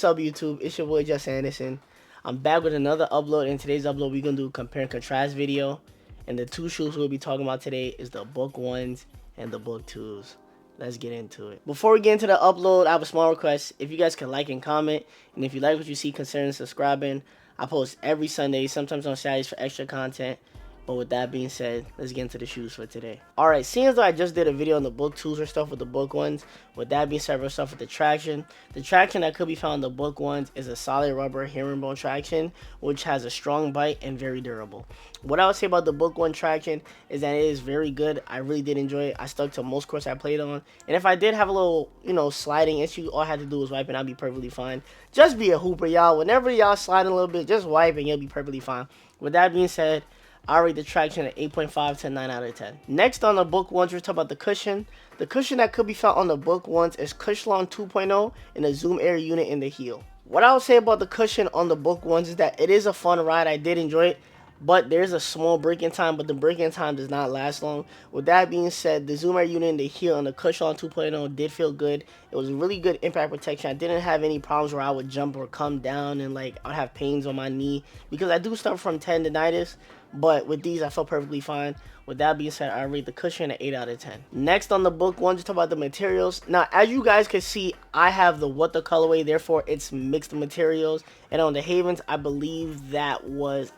What's up, YouTube? It's your boy Jess Anderson. I'm back with another upload. In today's upload, we're gonna do a compare and contrast video. And the two shoes we'll be talking about today is the Book 1s and the Book 2s. Let's get into it. Before we get into the upload, I have a small request. If you guys can like and comment, and if you like what you see, consider subscribing. I post every Sunday, sometimes on Saturdays for extra content. But with that being said, let's get into the shoes for today. Alright, seeing as though I just did a video on the Book 2s or stuff with the Book 1s, with that being said, we'll start with the traction. The traction that could be found in the Book 1s is a solid rubber herringbone traction, which has a strong bite and very durable. What I would say about the Book 1 traction is that it is very good. I really did enjoy it. I stuck to most courts I played on. And if I did have a little, sliding issue, all I had to do was wipe and I'll be perfectly fine. Just be a hooper, y'all. Whenever y'all slide a little bit, just wipe and you'll be perfectly fine. With that being said, I rate the traction at 8.5 to 9 out of 10. Next on the Book 1s, we're talking about the cushion. The cushion that could be found on the Book 1s is Cushlon 2.0 and a Zoom Air unit in the heel. What I would say about the cushion on the Book 1s is that it is a fun ride. I did enjoy it, but there's a small break-in time, but the break-in time does not last long. With that being said, the Zoom Air unit in the heel and the Cushlon 2.0 did feel good. It was really good impact protection. I didn't have any problems where I would jump or come down and I'd have pains on my knee because I do suffer from tendonitis. But with these, I felt perfectly fine. With that being said, I rate the cushion at 8 out of 10. Next on the Book 1, to talk about the materials. Now, as you guys can see, I have the What the colorway, therefore it's mixed materials. And on the Havens, I believe it was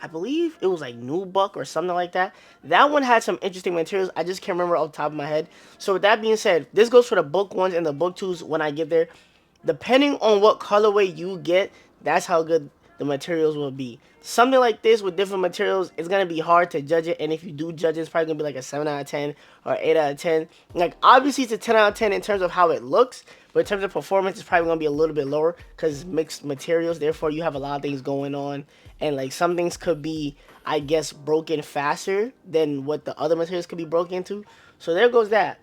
like Nubuck or something like that. That one had some interesting materials. I just can't remember off the top of my head. So with that being said, this goes for the Book 1s and the Book 2s when I get there. Depending on what colorway you get, that's how good the materials will be. Something like this with different materials, it's going to be hard to judge it. And if you do judge it, it's probably going to be like a 7 out of 10 or 8 out of 10. Like, obviously, it's a 10 out of 10 in terms of how it looks. But in terms of performance, it's probably going to be a little bit lower because it's mixed materials. Therefore, you have a lot of things going on. And, some things could be, I guess, broken faster than what the other materials could be broken into. So there goes that.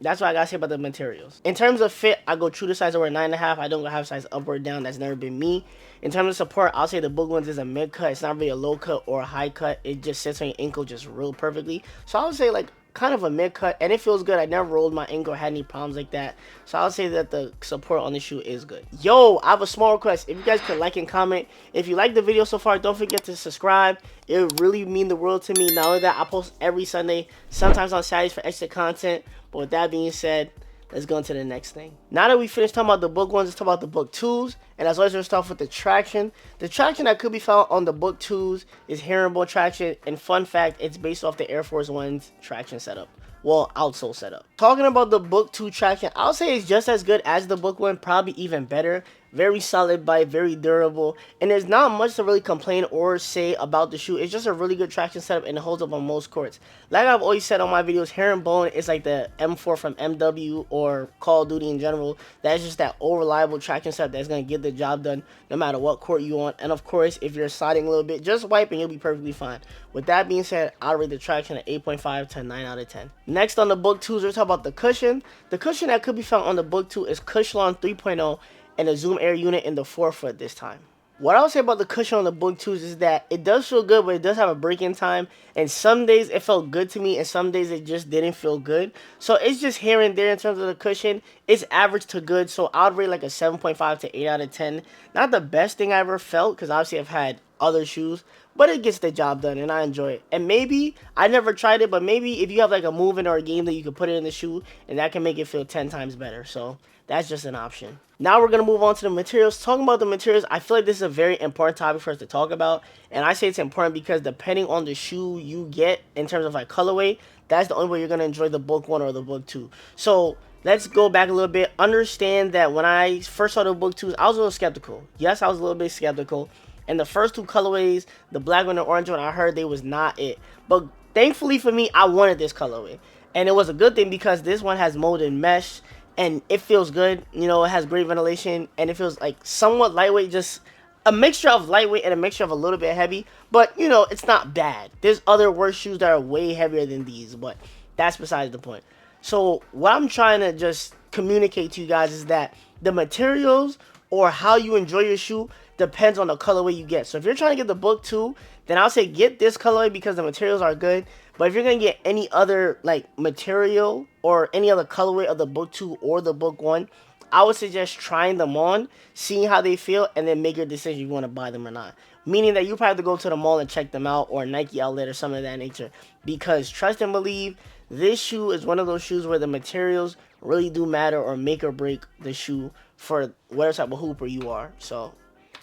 That's what I gotta say about the materials. In terms of fit, I go true to size over 9.5. I don't go half size up or down. That's never been me. In terms of support, I'll say the Book 1s is a mid cut. It's not really a low cut or a high cut. It just sits on your ankle just real perfectly. So I would say kind of a mid cut, and it feels good. I never rolled my ankle or had any problems like that. So I would say that the support on the shoe is good. Yo, I have a small request. If you guys could like and comment. If you like the video so far, don't forget to subscribe. It would really mean the world to me. Not only that, I post every Sunday, sometimes on Saturdays for extra content. But with that being said, let's go into the next thing. Now that we finished talking about the Book 1s, let's talk about the Book 2s. And as always, we'll start off with the traction. The traction that could be found on the Book 2s is herringbone traction. And fun fact, it's based off the Air Force 1's traction setup. Well, outsole setup. Talking about the Book 2 traction, I'll say it's just as good as the Book 1, probably even better. Very solid bite, very durable, and there's not much to really complain or say about the shoe. It's just a really good traction setup, and it holds up on most courts. Like I've always said on my videos, herringbone is like the M4 from MW or Call of Duty in general. That's just that old reliable traction setup that's going to get the job done no matter what court you on. And of course, if you're sliding a little bit, just wipe and you'll be perfectly fine. With that being said, I'll rate the traction at 8.5 to 9 out of 10. Next on the Book 2s, we're talking about the cushion. The cushion that could be found on the Book 2 is Cushlon 3.0 and a Zoom Air unit in the forefoot this time. What I would say about the cushion on the Book 2s is that it does feel good, but it does have a break-in time. And some days it felt good to me, and some days it just didn't feel good. So it's just here and there in terms of the cushion. It's average to good, so I'd rate like a 7.5 to 8 out of 10. Not the best thing I ever felt, because obviously I've had other shoes, but it gets the job done, and I enjoy it. And maybe, I never tried it, but maybe if you have like a movement or a game that you can put it in the shoe, and that can make it feel 10 times better. So that's just an option. Now we're going to move on to the materials. Talking about the materials, I feel like this is a very important topic for us to talk about. And I say it's important because depending on the shoe you get in terms of colorway, that's the only way you're going to enjoy the Book 1 or the Book 2. So let's go back a little bit. Understand that when I first saw the Book 2s, I was a little skeptical. Yes, I was a little bit skeptical. And the first two colorways, the black one and the orange one, I heard they was not it. But thankfully for me, I wanted this colorway. And it was a good thing because this one has molded mesh. And it feels good, it has great ventilation, and it feels like somewhat lightweight, just a mixture of lightweight and a mixture of a little bit heavy, but, it's not bad. There's other worse shoes that are way heavier than these, but that's besides the point. So what I'm trying to just communicate to you guys is that the materials or how you enjoy your shoe depends on the colorway you get. So if you're trying to get the Book 2, then I'll say get this colorway because the materials are good. But if you're going to get any other material or any other colorway of the Book 2 or the Book 1, I would suggest trying them on, seeing how they feel, and then make your decision if you want to buy them or not. Meaning that you probably have to go to the mall and check them out, or a Nike outlet or something of that nature. Because trust and believe, this shoe is one of those shoes where the materials really do matter or make or break the shoe for whatever type of hooper you are. So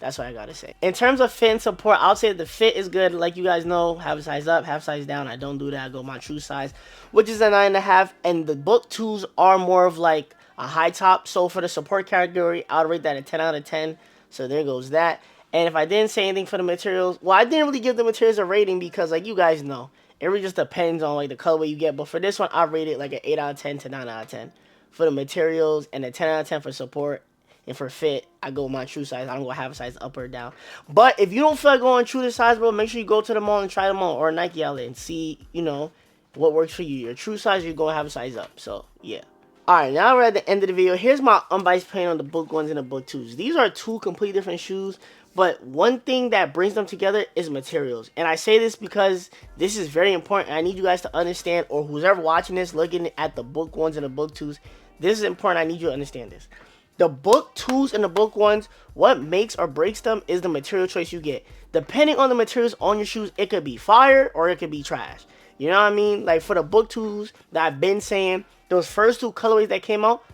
that's what I gotta say. In terms of fit and support, I'll say the fit is good. Like you guys know, half a size up, half size down. I don't do that. I go my true size, which is a 9.5. And the book 2s are more of like a high top. So for the support category, I'll rate that a 10 out of 10. So there goes that. And if I didn't say anything for the materials, well, I didn't really give the materials a rating because, like you guys know, it really just depends on like the colorway you get. But for this one, I rate it like an 8 out of 10 to 9 out of 10 for the materials, and a 10 out of 10 for support. And for fit, I go my true size. I don't go half a size up or down. But if you don't feel like going true to size, bro, make sure you go to the mall and try them on, or a Nike outlet, and see, you know, what works for you. Your true size, you're going to have a size up. So, yeah. Alright, now we're at the end of the video. Here's my unbiased opinion on the book 1s and the book 2s. These are two completely different shoes, but one thing that brings them together is materials. And I say this because this is very important. I need you guys to understand, or who's ever watching this, looking at the book 1s and the book 2s, this is important. I need you to understand this. The book 2s and the book 1s, what makes or breaks them is the material choice you get. Depending on the materials on your shoes, it could be fire or it could be trash. You know what I mean? Like for the book 2s that I've been saying, those first two colorways that came out,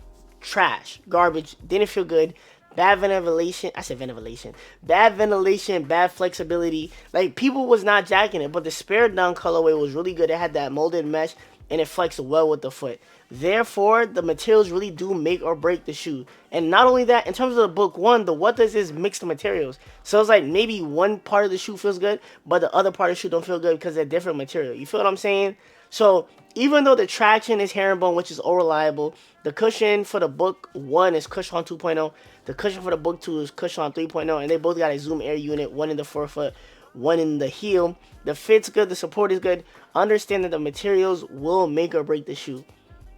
trash, garbage, didn't feel good. Bad ventilation. I said ventilation. Bad ventilation, bad flexibility. Like people was not jacking it, but the Spirit Down colorway was really good. It had that molded mesh and it flexed well with the foot. Therefore, the materials really do make or break the shoe. And not only that, in terms of the book 1, the what does is mixed materials. So it's like maybe one part of the shoe feels good, but the other part of the shoe don't feel good because they're different material. You feel what I'm saying? So even though the traction is herringbone, which is all reliable, the cushion for the book 1 is Cushion 2.0. The cushion for the book 2 is Cushion 3.0. And they both got a Zoom Air unit, one in the forefoot, one in the heel. The fit's good, the support is good. Understand that the materials will make or break the shoe.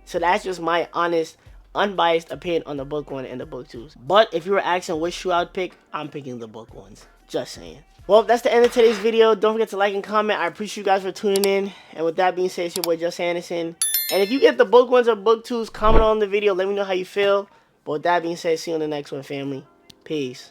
So that's just my honest, unbiased opinion on the book 1 and the book 2s. But if you were asking which shoe I'd pick, I'm picking the book 1s. Just saying. Well, that's the end of today's video. Don't forget to like and comment. I appreciate you guys for tuning in. And with that being said, it's your boy Just Anderson. And if you get the book 1s or book 2s, comment on the video. Let me know how you feel. But with that being said, see you on the next one, family. Peace.